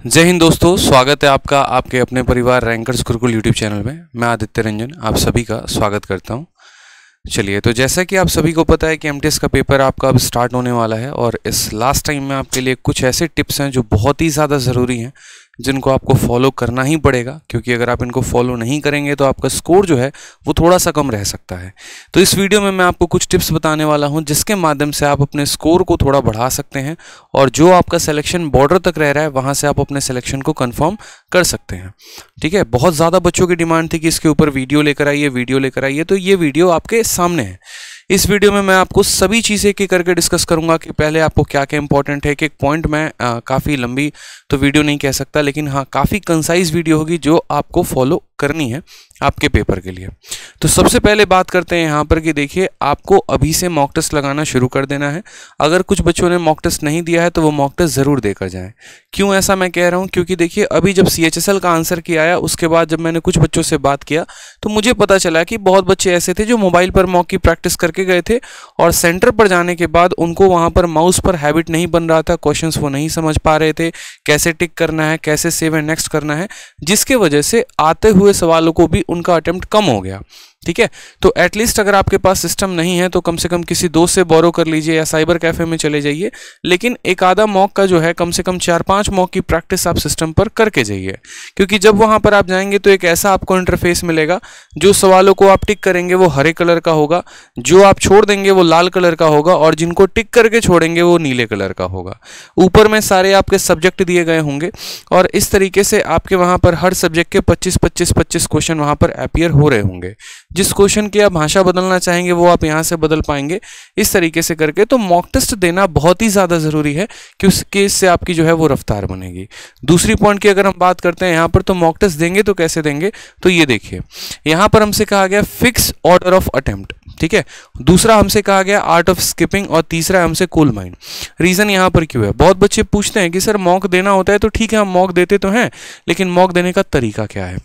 जय हिंद दोस्तों, स्वागत है आपका आपके अपने परिवार रैंकर्स गुरुकुल यूट्यूब चैनल में। मैं आदित्य रंजन आप सभी का स्वागत करता हूं। चलिए, तो जैसा कि आप सभी को पता है कि एमटीएस का पेपर आपका अब स्टार्ट होने वाला है और इस लास्ट टाइम में आपके लिए कुछ ऐसे टिप्स हैं जो बहुत ही ज़्यादा ज़रूरी हैं, जिनको आपको फॉलो करना ही पड़ेगा, क्योंकि अगर आप इनको फॉलो नहीं करेंगे तो आपका स्कोर जो है वो थोड़ा सा कम रह सकता है। तो इस वीडियो में मैं आपको कुछ टिप्स बताने वाला हूं जिसके माध्यम से आप अपने स्कोर को थोड़ा बढ़ा सकते हैं और जो आपका सिलेक्शन बॉर्डर तक रह रहा है वहां से आप अपने सिलेक्शन को कंफर्म कर सकते हैं। ठीक है, बहुत ज़्यादा बच्चों की डिमांड थी कि इसके ऊपर वीडियो लेकर आइए, तो ये वीडियो आपके सामने है। इस वीडियो में मैं आपको सभी चीज़ें एक एक करके डिस्कस करूंगा कि पहले आपको क्या क्या इंपॉर्टेंट है। एक एक पॉइंट मैं काफ़ी लंबी तो वीडियो नहीं कह सकता, लेकिन हाँ काफ़ी कंसाइज वीडियो होगी जो आपको फॉलो करनी है आपके पेपर के लिए। तो सबसे पहले बात करते हैं यहाँ पर कि देखिए, आपको अभी से मॉक टेस्ट लगाना शुरू कर देना है। अगर कुछ बच्चों ने मॉक टेस्ट नहीं दिया है तो वो मॉक टेस्ट ज़रूर देकर जाएं। क्यों ऐसा मैं कह रहा हूँ, क्योंकि देखिए अभी जब CHSL का आंसर की आया उसके बाद जब मैंने कुछ बच्चों से बात किया तो मुझे पता चला कि बहुत बच्चे ऐसे थे जो मोबाइल पर मॉक की प्रैक्टिस करके गए थे और सेंटर पर जाने के बाद उनको वहाँ पर माउस पर हैबिट नहीं बन रहा था, क्वेश्चंस वो नहीं समझ पा रहे थे, कैसे टिक करना है, कैसे सेव एंड नेक्स्ट करना है, जिसके वजह से आते हुए सवालों को भी उनका अटेम्प्ट कम हो गया। ठीक है, तो एटलीस्ट अगर आपके पास सिस्टम नहीं है तो कम से कम किसी दोस्त से बोरो कर लीजिए या साइबर कैफे में चले जाइए, लेकिन एक आधा मॉक का जो है कम से कम 4-5 मॉक की प्रैक्टिस आप सिस्टम पर करके जाइए, क्योंकि जब वहां पर आप जाएंगे तो एक ऐसा आपको इंटरफेस मिलेगा, जो सवालों को आप टिक करेंगे वो हरे कलर का होगा, जो आप छोड़ देंगे वो लाल कलर का होगा और जिनको टिक करके छोड़ेंगे वो नीले कलर का होगा। ऊपर में सारे आपके सब्जेक्ट दिए गए होंगे और इस तरीके से आपके वहां पर हर सब्जेक्ट के 25-25-25 क्वेश्चन वहां पर अपीयर हो रहे होंगे। जिस क्वेश्चन की आप भाषा बदलना चाहेंगे वो आप यहां से बदल पाएंगे इस तरीके से करके। तो मॉक टेस्ट देना बहुत ही ज़्यादा ज़रूरी है क्योंकि इससे आपकी जो है वो रफ्तार बनेगी। दूसरी पॉइंट की अगर हम बात करते हैं यहाँ पर, तो मॉक टेस्ट देंगे तो कैसे देंगे, तो ये देखिए यहाँ पर हमसे कहा गया फिक्स ऑर्डर ऑफ अटेम्प्ट। ठीक है, दूसरा हमसे कहा गया आर्ट ऑफ स्किपिंग और तीसरा हमसे कूल माइंड। रीज़न यहाँ पर क्यों है, बहुत बच्चे पूछते हैं कि सर मॉक देना होता है तो ठीक है हम मॉक देते तो हैं, लेकिन मॉक देने का तरीका क्या है।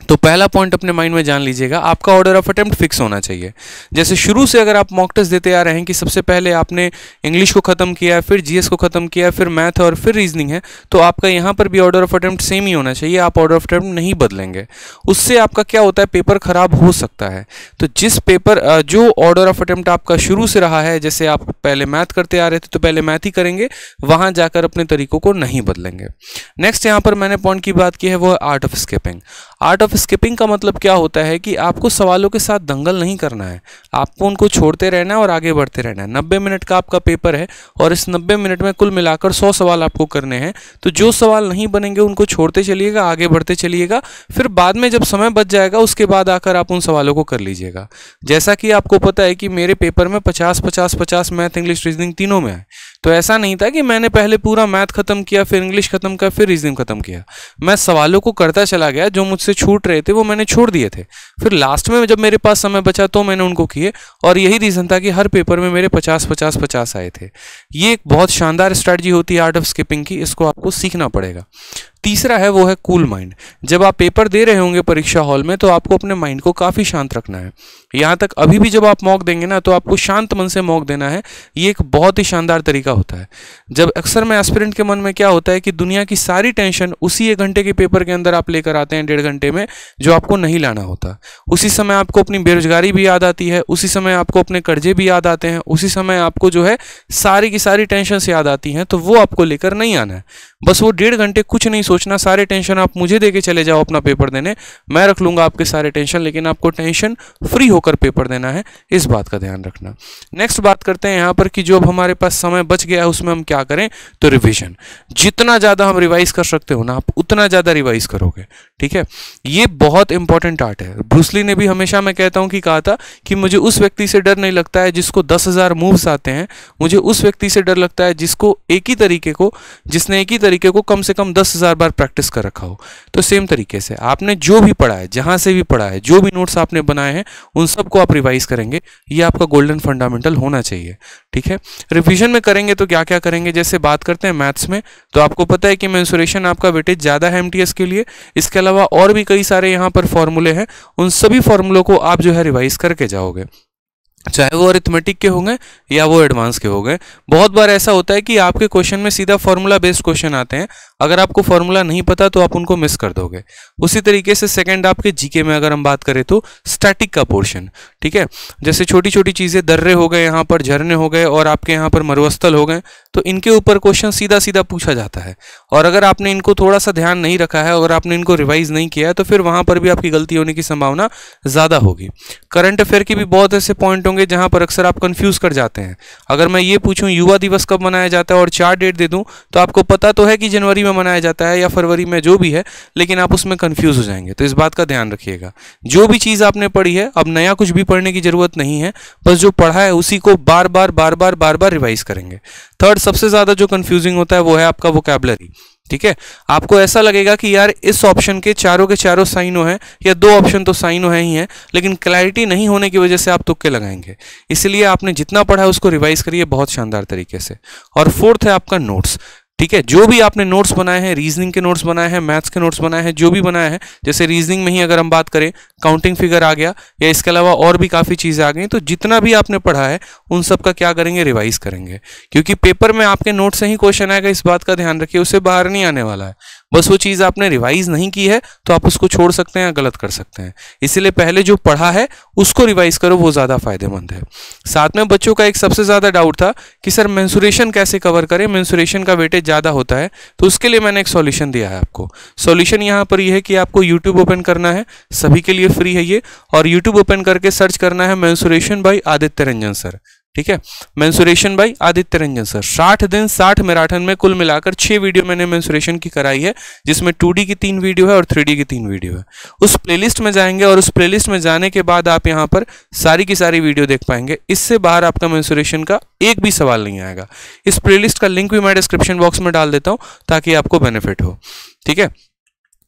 तो पहला पॉइंट अपने माइंड में जान लीजिएगा, आपका ऑर्डर ऑफ अटेम्प्ट फिक्स होना चाहिए। जैसे शुरू से अगर आप मॉक टेस्ट देते आ रहे हैं कि सबसे पहले आपने इंग्लिश को खत्म किया, फिर जीएस को खत्म किया, फिर मैथ और फिर रीजनिंग है, तो आपका यहाँ पर भी ऑर्डर ऑफ अटेम्प्ट सेम ही होना चाहिए। आप ऑर्डर ऑफ अटेम्प्ट नहीं बदलेंगे, उससे आपका क्या होता है, पेपर खराब हो सकता है। तो जिस पेपर जो ऑर्डर ऑफ अटेम्प्ट आपका शुरू से रहा है, जैसे आप पहले मैथ करते आ रहे थे तो पहले मैथ ही करेंगे, वहां जाकर अपने तरीकों को नहीं बदलेंगे। नेक्स्ट यहाँ पर मैंने पॉइंट की बात की है वो art of skipping. Art of skipping का मतलब क्या होता है कि आपको सवालों के साथ दंगल नहीं करना है, आपको उनको छोड़ते रहना है और आगे बढ़ते रहना है। 90 मिनट का आपका पेपर है और इस 90 मिनट में कुल मिलाकर 100 सवाल आपको करने हैं, तो जो सवाल नहीं बनेंगे उनको छोड़ते चलिएगा, आगे बढ़ते चलिएगा, फिर बाद में जब समय बच जाएगा उसके बाद आकर आप उन सवालों को कर लीजिएगा। जैसा कि आपको पता है कि मेरे पेपर में 50-50-50 मैथ इंग्लिश रीजनिंग तीनों में आए, तो ऐसा नहीं था कि मैंने पहले पूरा मैथ खत्म किया, फिर इंग्लिश खत्म किया, फिर रीजनिंग खत्म किया। मैं सवालों को करता चला गया, जो मुझसे छूट रहे थे वो मैंने छोड़ दिए थे, फिर लास्ट में जब मेरे पास समय बचा तो मैंने उनको किए, और यही रीजन था कि हर पेपर में मेरे 50-50-50 आए थे। ये एक बहुत शानदार स्ट्रैटेजी होती है आर्ट ऑफ स्किपिंग की, इसको आपको सीखना पड़ेगा। तीसरा है वो है कूल माइंड। जब आप पेपर दे रहे होंगे परीक्षा हॉल में तो आपको अपने माइंड को काफ़ी शांत रखना है। यहाँ तक अभी भी जब आप मॉक देंगे ना तो आपको शांत मन से मॉक देना है। ये एक बहुत ही शानदार तरीका होता है। जब अक्सर में एस्पिरेंट के मन में क्या होता है कि दुनिया की सारी टेंशन उसी 1 घंटे के पेपर के अंदर आप लेकर आते हैं, 1.5 घंटे में, जो आपको नहीं लाना होता। उसी समय आपको अपनी बेरोजगारी भी याद आती है, उसी समय आपको अपने कर्जे भी याद आते हैं, उसी समय आपको जो है सारी की सारी टेंशन याद आती हैं, तो वो आपको लेकर नहीं आना है। बस वो 1.5 घंटे कुछ नहीं सोचना, सारे टेंशन आप मुझे देके चले जाओ अपना पेपर देने, मैं रख लूंगा आपके सारे टेंशन, लेकिन आपको टेंशन फ्री होकर पेपर देना है, इस बात का ध्यान रखना। नेक्स्ट बात करते हैं यहाँ पर कि जो अब हमारे पास समय बच गया है उसमें हम क्या करें, तो रिवीजन। जितना ज़्यादा हम रिवाइज कर सकते हो ना आप उतना ज़्यादा रिवाइज करोगे। ठीक है, ये बहुत इंपॉर्टेंट आर्ट है। ब्रूस ली ने भी हमेशा, मैं कहता हूँ कि कहा था कि मुझे उस व्यक्ति से डर नहीं लगता है जिसको 10,000 मूव्स आते हैं, मुझे उस व्यक्ति से डर लगता है जिसने एक ही तरीके को कम से कम 10,000 बार प्रैक्टिस कर रखा हो। तो सेम तरीके से आपने जो भी पढ़ा है, जहां से भी पढ़ा है, जो भी नोट्स आपने बनाए हैं, उन सबको आप रिवाइज करेंगे। ये आपका गोल्डन फंडामेंटल होना चाहिए। ठीक है, रिवीजन में करेंगे तो क्या क्या करेंगे, जैसे बात करते हैं मैथ्स में, तो आपको पता है कि मेंसुरेशन आपका वेटेज ज़्यादा है एमटीएस के लिए। इसके अलावा और भी कई सारे यहाँ पर फॉर्मूले हैं, उन सभी फॉर्मूलों को आप जो है रिवाइज करके जाओगे। चाहे वो अरिथमेटिक के होंगे या वो एडवांस के हो गए। बहुत बार ऐसा होता है कि आपके क्वेश्चन में सीधा फॉर्मूला बेस्ड क्वेश्चन आते हैं, अगर आपको फॉर्मूला नहीं पता तो आप उनको मिस कर दोगे। उसी तरीके से सेकंड आपके जीके में अगर हम बात करें तो स्टैटिक का पोर्शन, ठीक है, जैसे छोटी छोटी चीज़ें, दर्रे हो गए, यहाँ पर झरने हो गए और आपके यहाँ पर मरुस्थल हो गए, तो इनके ऊपर क्वेश्चन सीधा सीधा पूछा जाता है। और अगर आपने इनको थोड़ा सा ध्यान नहीं रखा है, अगर आपने इनको रिवाइज नहीं किया है, तो फिर वहाँ पर भी आपकी गलती होने की संभावना ज़्यादा होगी। करंट अफेयर के भी बहुत ऐसे पॉइंट होंगे जहाँ पर अक्सर आप कंफ्यूज कर जाते हैं। अगर मैं ये पूछूं युवा दिवस कब मनाया जाता है और 4 डेट दे दूं, तो आपको पता तो है कि जनवरी में मनाया जाता है या फरवरी में, जो भी है, लेकिन आप उसमें कंफ्यूज हो जाएंगे। तो इस बात का ध्यान रखिएगा, जो भी चीज़ आपने पढ़ी है अब नया कुछ भी पढ़ने की जरूरत नहीं है, बस जो पढ़ा है उसी को बार बार रिवाइज करेंगे। थर्ड सबसे ज़्यादा जो कंफ्यूजिंग होता है वो है आपका वोकैबुलरी, ठीक है। आपको ऐसा लगेगा कि यार इस ऑप्शन के चारों साइनो हैं या 2 ऑप्शन तो साइनो है ही हैं, लेकिन क्लैरिटी नहीं होने की वजह से आप तुक्के लगाएंगे। इसलिए आपने जितना पढ़ा है उसको रिवाइज करिए बहुत शानदार तरीके से। और फोर्थ है आपका नोट्स, ठीक है। जो भी आपने नोट्स बनाए हैं, रीजनिंग के नोट्स बनाए हैं, मैथ्स के नोट्स बनाए हैं, जो भी बनाया है, जैसे रीजनिंग में ही अगर हम बात करें काउंटिंग फिगर आ गया या इसके अलावा और भी काफ़ी चीज़ें आ गई, तो जितना भी आपने पढ़ा है उन सब का क्या करेंगे, रिवाइज करेंगे। क्योंकि पेपर में आपके नोट से ही क्वेश्चन आएगा, इस बात का ध्यान रखिए, उससे बाहर नहीं आने वाला है। बस वो चीज़ आपने रिवाइज नहीं की है तो आप उसको छोड़ सकते हैं या गलत कर सकते हैं। इसलिए पहले जो पढ़ा है उसको रिवाइज करो, वो ज़्यादा फायदेमंद है। साथ में बच्चों का एक सबसे ज़्यादा डाउट था कि सर मेंसुरेशन कैसे कवर करें, मेंसुरेशन का वेटेज ज़्यादा होता है, तो उसके लिए मैंने एक सॉल्यूशन दिया है आपको। सॉल्यूशन यहाँ पर यह है कि आपको यूट्यूब ओपन करना है, सभी के लिए फ्री है ये, और यूट्यूब ओपन करके सर्च करना है mensuration by Aditya Ranjan sir, ठीक है। Mensuration by Aditya Ranjan sir, 60 दिन 60 मैराथन में कुल मिलाकर 6 वीडियो मैंने मेंसुरेशन की कराई है, जिसमें 2D की 3 वीडियो है और 3D की 3 वीडियो है। उस प्लेलिस्ट में जाएंगे और उस प्लेलिस्ट में जाने के बाद आप यहाँ पर सारी की सारी वीडियो देख पाएंगे। इससे बाहर आपका मेंसुरेशन का एक भी सवाल नहीं आएगा। इस प्लेलिस्ट का लिंक भी मैं डिस्क्रिप्शन बॉक्स में डाल देता हूँ ताकि आपको बेनिफिट हो, ठीक है।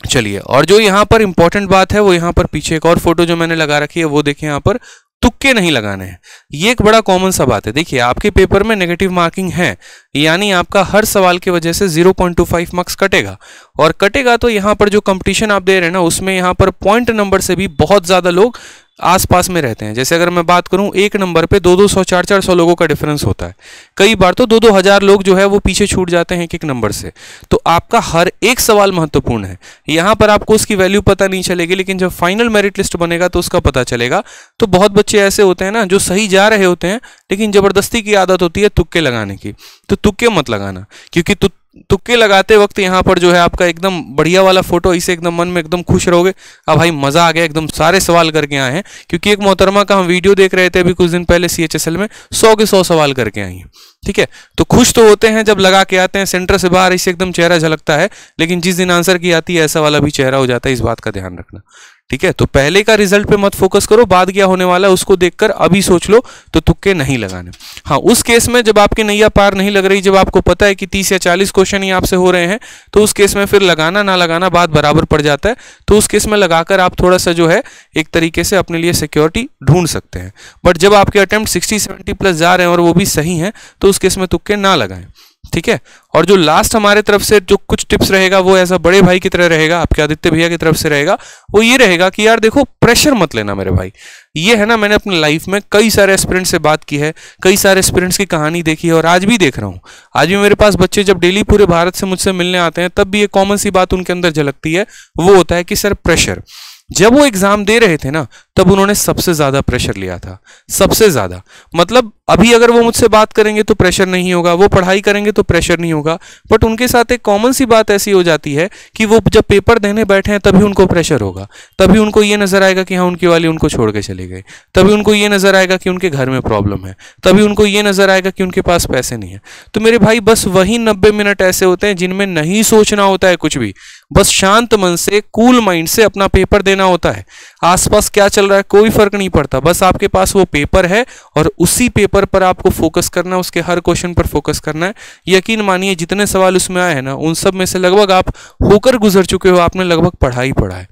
चलिए, और जो यहाँ पर इंपॉर्टेंट बात है वो यहाँ पर पीछे एक और फोटो जो मैंने लगा रखी है वो देखिए, यहाँ पर तुक्के नहीं लगाने हैं। ये एक बड़ा कॉमन सा बात है। देखिए आपके पेपर में नेगेटिव मार्किंग है, यानी आपका हर सवाल की वजह से 0.25 मार्क्स कटेगा, और कटेगा तो यहाँ पर जो कंपटीशन आप दे रहे हैं ना, उसमें यहाँ पर पॉइंट नंबर से भी बहुत ज़्यादा लोग आसपास में रहते हैं। जैसे अगर मैं बात करूं, एक नंबर पे 200 400 लोगों का डिफरेंस होता है, कई बार तो 2 हजार लोग जो है वो पीछे छूट जाते हैं एक नंबर से। तो आपका हर एक सवाल महत्वपूर्ण है। यहाँ पर आपको उसकी वैल्यू पता नहीं चलेगी, लेकिन जब फाइनल मेरिट लिस्ट बनेगा तो उसका पता चलेगा। तो बहुत बच्चे ऐसे होते हैं ना जो सही जा रहे होते हैं, लेकिन जबरदस्ती की आदत होती है तुक्के लगाने की। तो तुक्के मत लगाना, क्योंकि तुक्के लगाते वक्त यहाँ पर जो है आपका एकदम बढ़िया वाला फोटो, इसे एकदम मन में एकदम खुश रहोगे, अब भाई मजा आ गया, एकदम सारे सवाल करके आए हैं। क्योंकि एक मोहतरमा का हम वीडियो देख रहे थे अभी कुछ दिन पहले, CHSL में 100 के 100 सवाल करके आई हैं, ठीक है। तो खुश तो होते हैं जब लगा के आते हैं, सेंटर से बाहर इसे एकदम चेहरा झलकता है, लेकिन जिस दिन आंसर की आती है ऐसा वाला भी चेहरा हो जाता है। इस बात का ध्यान रखना, ठीक है। तो पहले का रिजल्ट पे मत फोकस करो, बाद क्या होने वाला है उसको देखकर अभी सोच लो, तो तुक्के नहीं लगाने। हाँ, उस केस में जब आपकी नैया पार नहीं लग रही, जब आपको पता है कि 30 या 40 क्वेश्चन ही आपसे हो रहे हैं, तो उस केस में फिर लगाना ना लगाना बात बराबर पड़ जाता है। तो उस केस में लगाकर आप थोड़ा सा जो है एक तरीके से अपने लिए सिक्योरिटी ढूंढ सकते हैं। बट जब आपके अटेम्प्ट 60-70 प्लस जा रहे हैं और वो भी सही हैं, तो उस केस में तुक्के ना लगाएं, ठीक है। और जो लास्ट हमारे तरफ से जो कुछ टिप्स रहेगा वो ऐसा बड़े भाई की तरह रहेगा, आपके आदित्य भैया की तरफ से रहेगा। वो ये रहेगा कि यार देखो, प्रेशर मत लेना मेरे भाई। ये है ना, मैंने अपनी लाइफ में कई सारे एस्पिरेंट्स से बात की है, कई सारे एस्पिरेंट्स की कहानी देखी है, और आज भी देख रहा हूँ। आज भी मेरे पास बच्चे जब डेली पूरे भारत से मुझसे मिलने आते हैं, तब भी एक कॉमन सी बात उनके अंदर झलकती है, वो होता है कि सर प्रेशर। जब वो एग्जाम दे रहे थे ना, तब उन्होंने सबसे ज्यादा प्रेशर लिया था, सबसे ज्यादा। मतलब अभी अगर वो मुझसे बात करेंगे तो प्रेशर नहीं होगा, वो पढ़ाई करेंगे तो प्रेशर नहीं होगा, बट उनके साथ एक कॉमन सी बात ऐसी हो जाती है कि वो जब पेपर देने बैठे हैं तभी उनको प्रेशर होगा। तभी उनको ये नजर आएगा कि हाँ, उनकी वाली उनको छोड़ के चले गए। तभी उनको ये नजर आएगा कि उनके घर में प्रॉब्लम है। तभी उनको ये नजर आएगा कि उनके पास पैसे नहीं है। तो मेरे भाई, बस वही 90 मिनट ऐसे होते हैं जिनमें नहीं सोचना होता है कुछ भी, बस शांत मन से, कूल माइंड से अपना पेपर देना होता है। आसपास क्या चल रहा है कोई फर्क नहीं पड़ता, बस आपके पास वो पेपर है और उसी पेपर पर आपको फोकस करना है, उसके हर क्वेश्चन पर फोकस करना है। यकीन मानिए जितने सवाल उसमें आए हैं ना, उन सब में से लगभग आप होकर गुजर चुके हो, आपने लगभग पढ़ा ही पढ़ा है।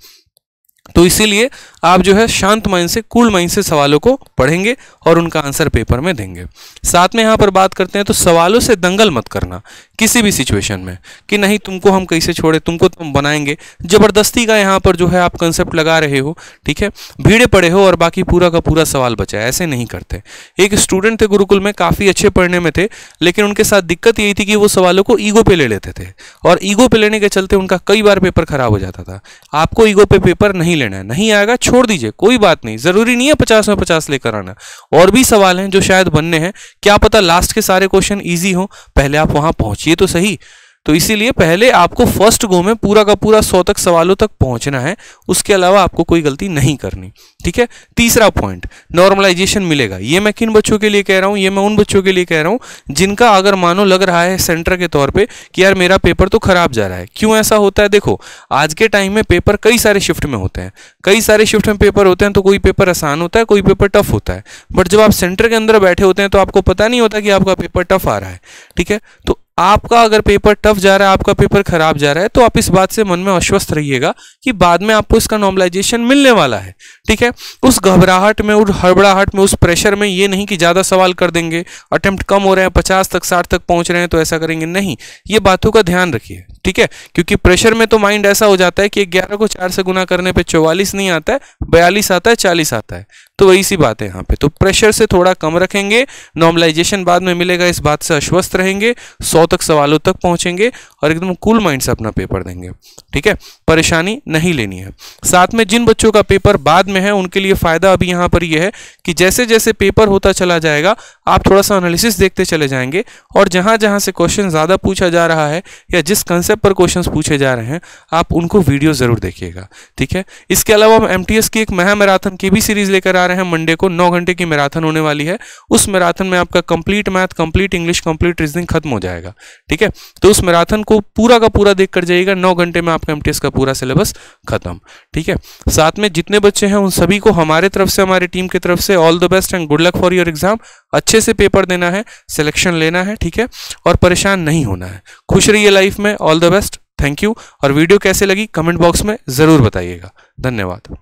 तो इसीलिए आप जो है शांत माइंड से, कूल माइंड से सवालों को पढ़ेंगे और उनका आंसर पेपर में देंगे। साथ में यहाँ पर बात करते हैं तो सवालों से दंगल मत करना किसी भी सिचुएशन में कि नहीं तुमको हम कैसे छोड़े, तुमको तुम बनाएंगे, जबरदस्ती का यहाँ पर जो है आप कंसेप्ट लगा रहे हो, ठीक है, भीड़े पड़े हो और बाकी पूरा का पूरा सवाल बचा है, ऐसे नहीं करते। एक स्टूडेंट थे गुरुकुल में, काफ़ी अच्छे पढ़ने में थे, लेकिन उनके साथ दिक्कत यही थी कि वो सवालों को ईगो पे ले लेते थे और ईगो पे लेने के चलते उनका कई बार पेपर खराब हो जाता था। आपको ईगो पे पेपर नहीं लेना है, नहीं आएगा छोड़ दीजिए, कोई बात नहीं, जरूरी नहीं है 50 में 50 लेकर आना। और भी सवाल हैं जो शायद बनने हैं, क्या पता लास्ट के सारे क्वेश्चन ईजी हो, पहले आप वहां पहुंचिए तो सही। तो इसीलिए पहले आपको फर्स्ट गो में पूरा का पूरा 100 तक सवालों तक पहुंचना है, उसके अलावा आपको कोई गलती नहीं करनी, ठीक है। तीसरा पॉइंट, नॉर्मलाइजेशन मिलेगा। ये मैं किन बच्चों के लिए कह रहा हूं, ये मैं उन बच्चों के लिए कह रहा हूं जिनका अगर मानो लग रहा है सेंटर के तौर पे कि यार मेरा पेपर तो खराब जा रहा है। क्यों ऐसा होता है? देखो, आज के टाइम में पेपर कई सारे शिफ्ट में होते हैं, कई सारे शिफ्ट में पेपर होते हैं, तो कोई पेपर आसान होता है, कोई पेपर टफ होता है। बट जब आप सेंटर के अंदर बैठे होते हैं तो आपको पता नहीं होता कि आपका पेपर टफ आ रहा है, ठीक है। तो आपका अगर पेपर टफ जा रहा है, आपका पेपर खराब जा रहा है, तो आप इस बात से मन में आश्वस्त रहिएगा कि बाद में आपको इसका नॉर्मलाइजेशन मिलने वाला है, ठीक है। उस घबराहट में, उस हड़बड़ाहट में, उस प्रेशर में ये नहीं कि ज़्यादा सवाल कर देंगे, अटेम्प्ट कम हो रहे हैं, 50 तक 60 तक पहुंच रहे हैं तो ऐसा करेंगे, नहीं, ये बातों का ध्यान रखिए, ठीक है। क्योंकि प्रेशर में तो माइंड ऐसा हो जाता है कि 11 को 4 से गुना करने पे 44 नहीं आता है, 42 आता है, 40 आता है। तो वही सी बात है यहाँ पे, तो प्रेशर से थोड़ा कम रखेंगे, नॉर्मलाइजेशन बाद में मिलेगा, इस बात से आश्वस्त रहेंगे, 100 तक सवालों तक पहुंचेंगे और एकदम कूल माइंड से अपना पेपर देंगे, ठीक है। परेशानी नहीं लेनी है। साथ में जिन बच्चों का पेपर बाद में है उनके लिए फायदा अभी यहाँ पर यह है कि जैसे जैसे पेपर होता चला जाएगा आप थोड़ा सा एनालिसिस देखते चले जाएंगे और जहाँ जहाँ से क्वेश्चन ज़्यादा पूछा जा रहा है या जिस कंसेप्ट पर क्वेश्चन पूछे जा रहे हैं आप उनको वीडियो जरूर देखिएगा, ठीक है। इसके अलावा हम एमटीएस की एक महा मैराथन की भी सीरीज लेकर आ रहे हैं। मंडे को 9 घंटे की मैराथन होने वाली है। उस मैराथन में आपका complete math, complete English, complete reasoning खत्म हो जाएगा, ठीक है। तो उस मैराथन को पूरा का पूरा देख कर जाइएगा, 9 घंटे में आपका एमटीएस का पूरा सिलेबस खत्म, ठीक है। साथ में जितने बच्चे हैं उन सभी को हमारे तरफ से, हमारी टीम की तरफ से all the best and good luck for your exam. अच्छे से पेपर देना है, सिलेक्शन लेना है, ठीक है, और परेशान नहीं होना है। खुश रहिए लाइफ में, all the best, thank you. और वीडियो कैसे लगी कमेंट बॉक्स में जरूर बताइएगा। धन्यवाद।